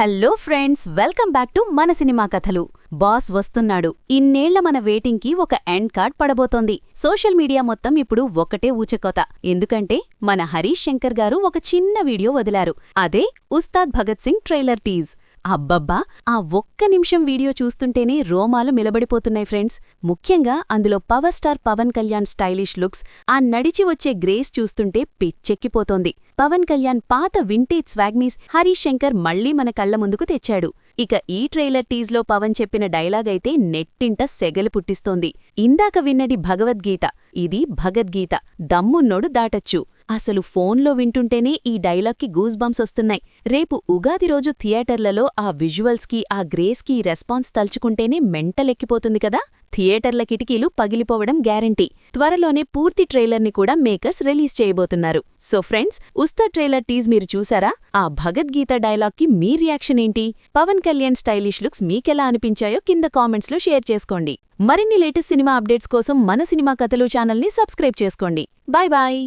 Hello friends, welcome back to మన cinema కథలు. Boss వస్తున్నాడు. ఇన్నేళ్ల మన వెయిటింగ్కి ఒక ఎండ్ కార్డ్ పడబోతోంది. సోషల్ మీడియా మొత్తం ఇప్పుడు ఒకటే ఊచకోత. ఎందుకంటే మన హరీష్ శంకర్ గారు ఒక చిన్న వీడియో వదిలారు. అదే ఉస్తాద్ భగత్ సింగ్ ట్రైలర్ టీజ్. అబ్బబ్బా, ఆ ఒక్క నిమిషం వీడియో చూస్తుంటేనే రోమాలు మిలబడిపోతున్నాయి ఫ్రెండ్స్. ముఖ్యంగా అందులో power star Pawan Kalyan stylish looks, ఆ నడిచి వచ్చే గ్రేస్ చూస్తుంటే పిచ్చెక్కిపోతోంది. పవన్ కళ్యాణ్ పాత వింటేజ్ స్వాగ్నీస్ హరీష్ శంకర్ మళ్లీ మన కళ్ల ముందుకు తెచ్చాడు. ఇక ఈ ట్రైలర్ టీజ్లో పవన్ చెప్పిన డైలాగైతే నెట్టింట సెగలు పుట్టిస్తోంది. ఇందాక విన్నది భగవద్గీత, ఇది భగద్గీత. దమ్మున్నోడు దాటచ్చు. అసలు ఫోన్లో వింటుంటేనే ఈ డైలాగ్కి గూస్ బంప్స్ వస్తున్నాయి. రేపు ఉగాది రోజు థియేటర్లలో ఆ విజువల్స్కి, ఆ గ్రేస్కి రెస్పాన్స్ తలుచుకుంటేనే మెంటలెక్కిపోతుంది కదా. థియేటర్ల కిటికీలు పగిలిపోవడం గ్యారంటీ. త్వరలోనే పూర్తి ట్రైలర్ని కూడా మేకర్స్ రిలీజ్ చేయబోతున్నారు. So friends, Ustaad trailer tease మీరు చూసారా? ఆ భగద్గీత డైలాగ్కి మీ రియాక్షన్ ఏంటి? పవన్ కళ్యాణ్ స్టైలిష్ లుక్స్ మీకెలా అనిపించాయో కింద కామెంట్స్లో షేర్ చేసుకోండి. మరిన్ని లేటెస్ట్ సినిమా అప్డేట్స్ కోసం మన సినిమా కథలు ఛానల్ని సబ్స్క్రైబ్ చేసుకోండి. Bye bye.